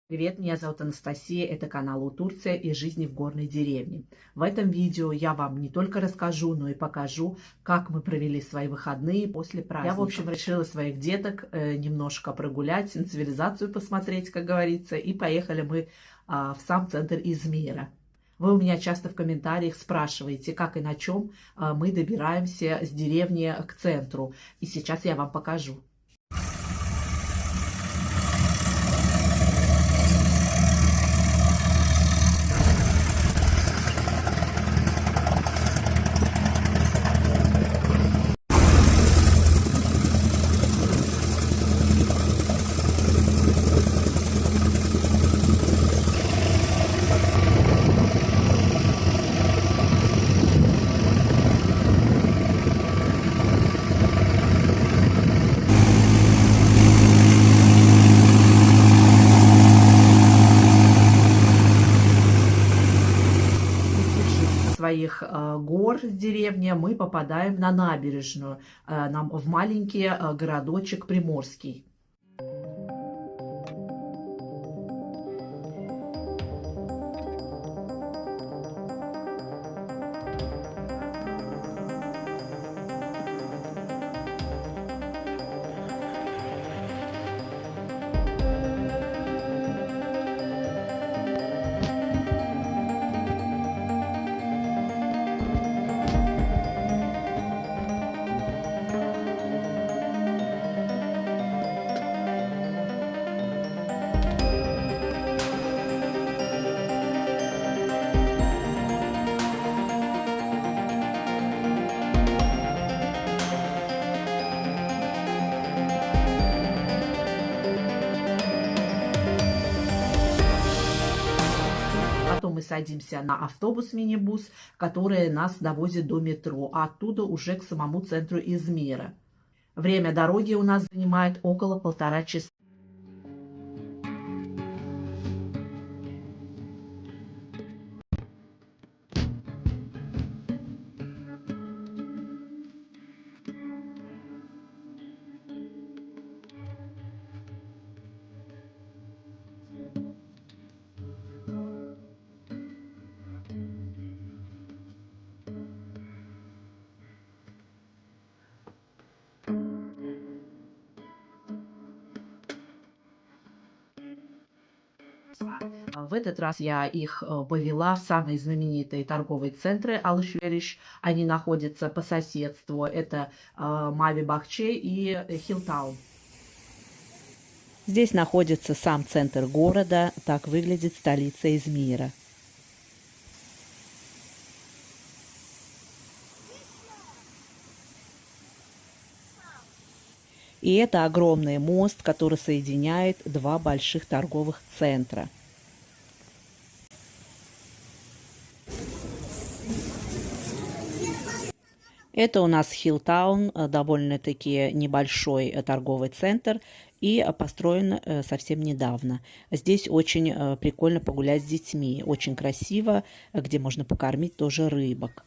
Привет, меня зовут Анастасия, это канал «О Турция и жизни в горной деревне». В этом видео я вам не только расскажу, но и покажу, как мы провели свои выходные после праздника. Я, в общем, решила своих деток немножко прогулять, на цивилизацию посмотреть, как говорится, и поехали мы в сам центр Измира. Вы у меня часто в комментариях спрашиваете, как и на чем мы добираемся с деревни к центру, и сейчас я вам покажу. Своих гор с деревни мы попадаем на набережную, в маленький городочек Приморский. Потом мы садимся на автобус-минибус, который нас довозит до метро, а оттуда уже к самому центру Измира. Время дороги у нас занимает около 1,5 часа. В этот раз я их повела в самые знаменитые торговые центры Алыш-Вериш. Они находятся по соседству. Это Мави Бахче и Хилтаун. Здесь находится сам центр города. Так выглядит столица Измира. И это огромный мост, который соединяет два больших торговых центра. Это у нас Хилтаун, довольно-таки небольшой торговый центр и построен совсем недавно. Здесь очень прикольно погулять с детьми, очень красиво, где можно покормить тоже рыбок.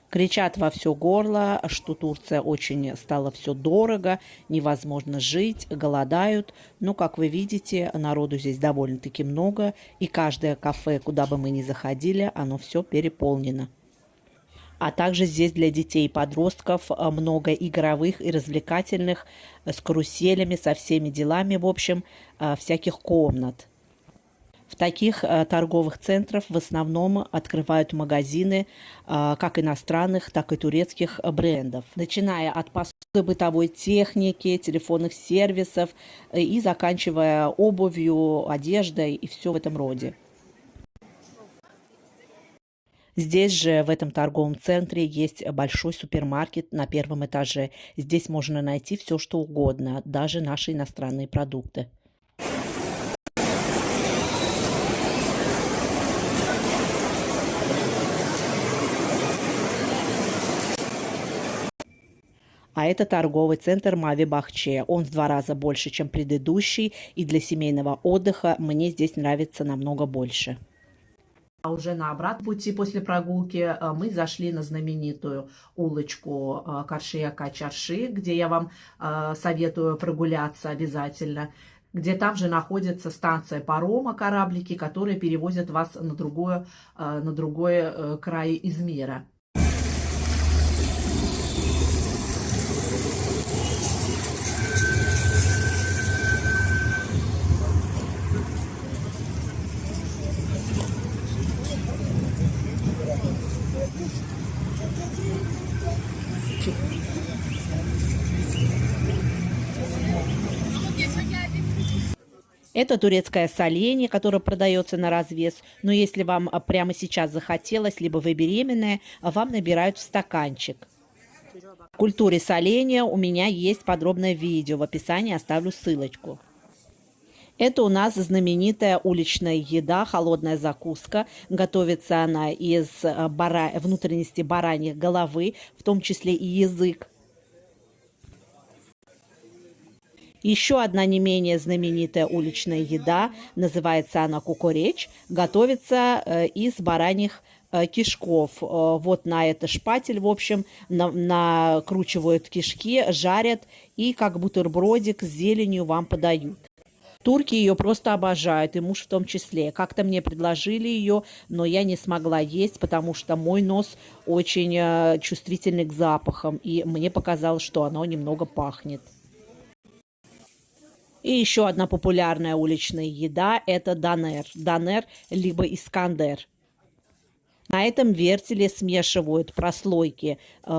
Кричат во все горло, что Турция очень стала все дорого, невозможно жить, голодают. Но, как вы видите, народу здесь довольно-таки много, и каждое кафе, куда бы мы ни заходили, оно все переполнено. А также здесь для детей и подростков много игровых и развлекательных, с каруселями, со всеми делами, в общем, всяких комнат. В таких торговых центрах в основном открывают магазины как иностранных, так и турецких брендов, начиная от посуды, бытовой техники, телефонных сервисов и заканчивая обувью, одеждой и все в этом роде. Здесь же, в этом торговом центре, есть большой супермаркет на первом этаже. Здесь можно найти все, что угодно, даже наши иностранные продукты. А это торговый центр Мави Бахче. Он в 2 раза больше, чем предыдущий, и для семейного отдыха мне здесь нравится намного больше. А уже на обратном пути после прогулки мы зашли на знаменитую улочку Каршия-Чарши, где я вам советую прогуляться обязательно, где там же находится станция парома, кораблики, которые перевозят вас на другой край Измира. Это турецкое соленье, которое продается на развес. Но если вам прямо сейчас захотелось, либо вы беременная, вам набирают в стаканчик. О культуре соленья у меня есть подробное видео. В описании оставлю ссылочку. Это у нас знаменитая уличная еда, холодная закуска. Готовится она из внутренности бараньих головы, в том числе и язык. Еще одна не менее знаменитая уличная еда, называется она кукуреч, готовится из бараньих кишков. Вот на это шпатель, в общем, накручивают кишки, жарят и как бутербродик с зеленью вам подают. Турки ее просто обожают, и муж в том числе. Как-то мне предложили ее, но я не смогла есть, потому что мой нос очень чувствительный к запахам, и мне показалось, что оно немного пахнет. И еще одна популярная уличная еда – это донер. Донер либо искандер. На этом вертеле смешивают прослойки,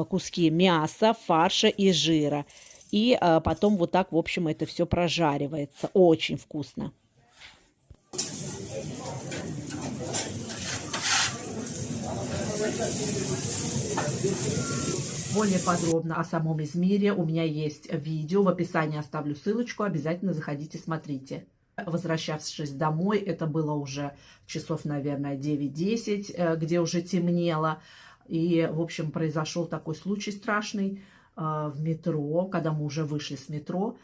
куски мяса, фарша и жира. И потом вот так, в общем, это все прожаривается. Очень вкусно. Более подробно о самом Измире у меня есть видео, в описании оставлю ссылочку, обязательно заходите, смотрите. Возвращавшись домой, это было уже часов, наверное, 9-10, где уже темнело. И, в общем, произошел такой случай страшный в метро, когда мы уже вышли с метро,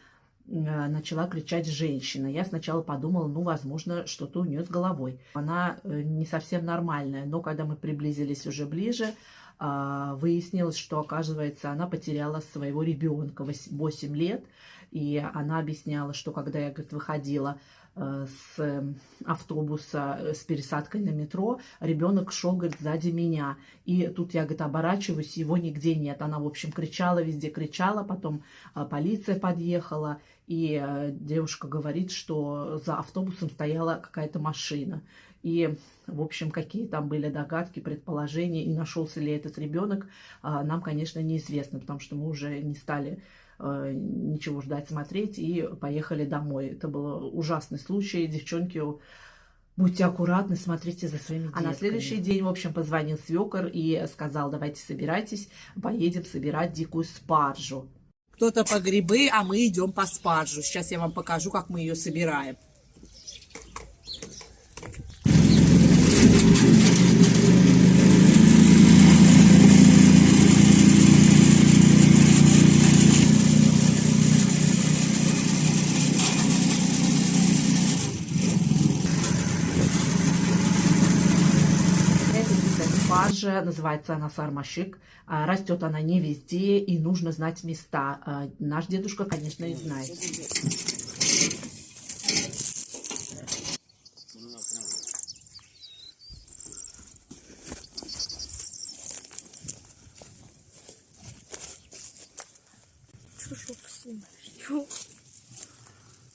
начала кричать женщина. Я сначала подумала, ну, возможно, что-то у нее с головой. Она не совсем нормальная, но когда мы приблизились уже ближе, выяснилось, что, оказывается, она потеряла своего ребенка 8 лет, и она объясняла, что когда я, говорит, выходила с автобуса с пересадкой на метро, ребенок шел, говорит, сзади меня. И тут я, говорит, оборачиваюсь, его нигде нет. Она, в общем, кричала, везде кричала, потом полиция подъехала, и девушка говорит, что за автобусом стояла какая-то машина. И, в общем, какие там были догадки, предположения, и нашелся ли этот ребенок, нам, конечно, неизвестно, потому что мы уже не стали ничего ждать, смотреть, и поехали домой. Это был ужасный случай. Девчонки, будьте аккуратны, смотрите за своими детками. А на следующий день, в общем, позвонил свекор и сказал, давайте собирайтесь, поедем собирать дикую спаржу. Кто-то по грибы, а мы идем по спаржу. Сейчас я вам покажу, как мы ее собираем. Спаржа, называется она сармашик. Растет она не везде, и нужно знать места. Наш дедушка, конечно, и знает.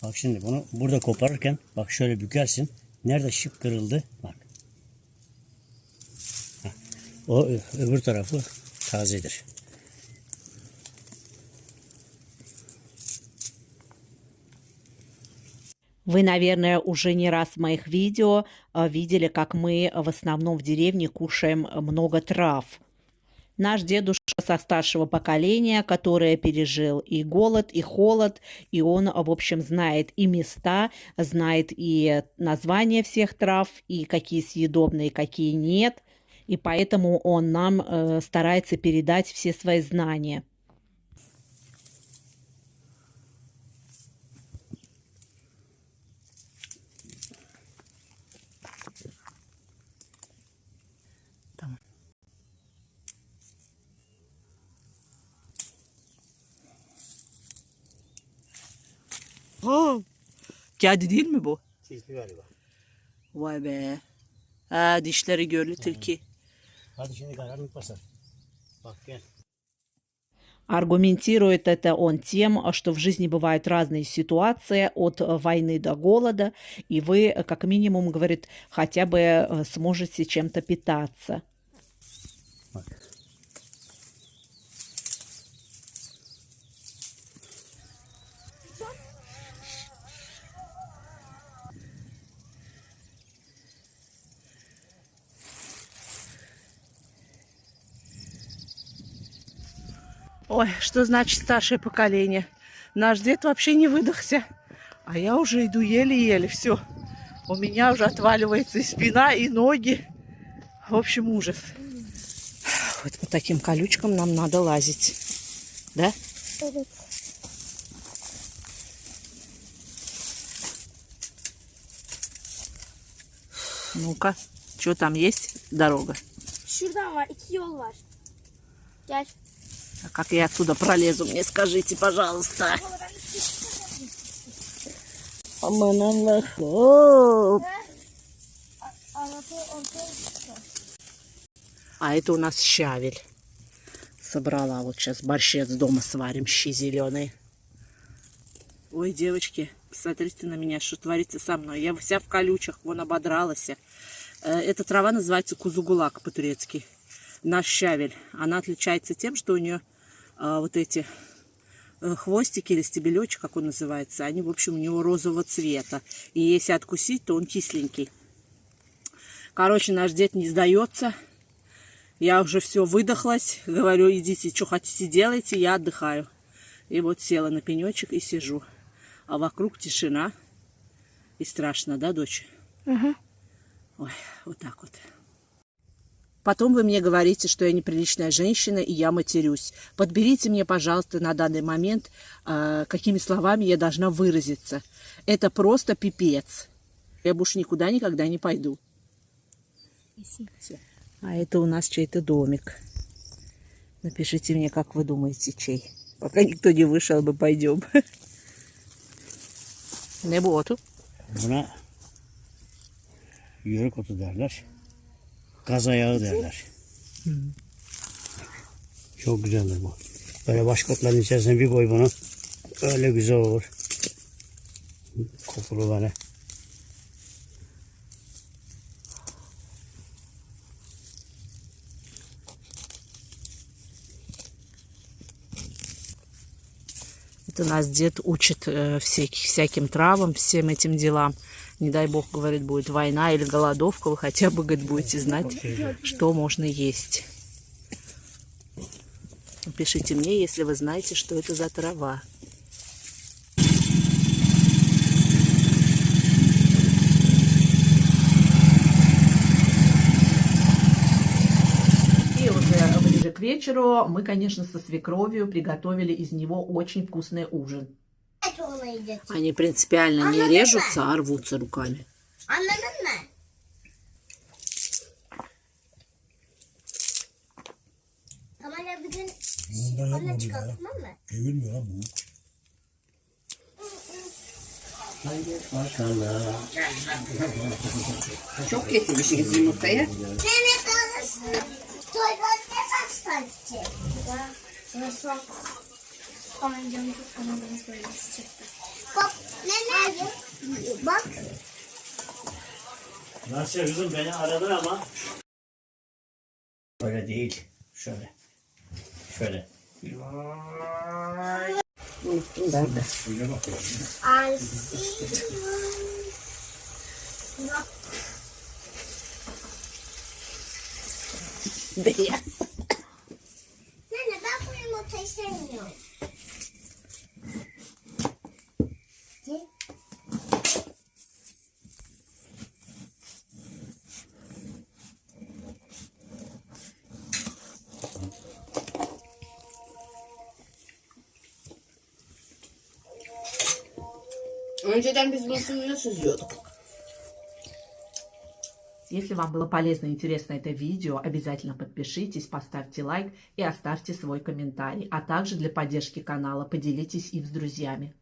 Bak şimdi bunu burada koparırken bak şöyle bükersin. Nerede şıp kırıldı? Bak. Heh. O öbür tarafı tazedir. Вы, наверное, уже не раз в моих видео видели, как мы в основном в деревне кушаем много трав. Наш дедушка со старшего поколения, который пережил и голод, и холод, и он, в общем, знает и места, знает и названия всех трав, и какие съедобные, какие нет. И поэтому он нам старается передать все свои знания. Ha, kedi değil mi bu? Tilki galiba. Vay be. Ha, dişleri görlü tilki. Hadi şimdi karanlık basar. Bak gel. Аргументирует это он тем, что в жизни бывают разные ситуации, от войны до голода, и вы, как минимум, говорит, хотя бы сможете чем-то питаться. Bak. Ой, что значит старшее поколение? Наш дед вообще не выдохся, а я уже иду еле-еле, все. У меня уже отваливается и спина, и ноги. В общем, ужас. Вот по таким колючкам нам надо лазить. Да? Ну-ка, что там есть? Дорога. Şuradan var. 2 yol var. Gel. А как я отсюда пролезу, мне скажите, пожалуйста. Aman Allah'ım. А это у нас щавель. Собрала. Вот сейчас борщец дома сварим, щи зеленые. Ой, девочки, посмотрите на меня, что творится со мной. Я вся в колючах, вон ободралась. Эта трава называется кузугулак по-турецки. Наш щавель. Она отличается тем, что у нее вот эти хвостики или стебелечек, как он называется, они, в общем, у него розового цвета. И если откусить, то он кисленький. Короче, наш дед не сдается. Я уже все выдохлась. Говорю, идите, что хотите делайте, я отдыхаю. И вот села на пенечек и сижу. А вокруг тишина. И страшно, да, дочь? Угу. Ой, вот так вот. Потом вы мне говорите, что я неприличная женщина и я матерюсь. Подберите мне, пожалуйста, на данный момент, какими словами я должна выразиться. Это просто пипец. Я больше никуда никогда не пойду. Всё. А это у нас чей-то домик. Напишите мне, как вы думаете, чей. Пока никто не вышел, мы пойдем. Ne bu otu? Buna yörük otu derler. Gaz ayağı derler. Çok güzeldir bu. Böyle başka otların içerisine bir koy bunu. Öyle güzel olur. Kokulu böyle. Это нас дед учит всяким травам, всем этим делам. Не дай бог, говорит, будет война или голодовка, вы хотя бы, говорит, будете знать, что можно есть. Пишите мне, если вы знаете, что это за трава. И уже ближе к вечеру мы, конечно, со свекровью приготовили из него очень вкусный ужин. Evet ona yiyeceksin. Они принципиально не режутся, а рвутся руками. Anladın mı? Kamera bir gün onunla çıkalım, tamam mı? Devirmiyor lan bu. Haydi bakalım. Çok getirmişsiniz yumurtayı. Mehmet alırsın. Toyban ne saç çıktı? Burası aman canım çok kanalımız böyle çıktı. Bak Mehmet. Bak. Nasıl kızım beni aradın ama. Böyle değil. Şöyle. Şöyle. Unuttum ben de. I see you. Beyaz. Nene ben bu yumurtayı sevmiyorum. Ne? Önceden biz bunu suyunu süzüyorduk. Если вам было полезно и интересно это видео, обязательно подпишитесь, поставьте лайк и оставьте свой комментарий. А также для поддержки канала поделитесь им с друзьями.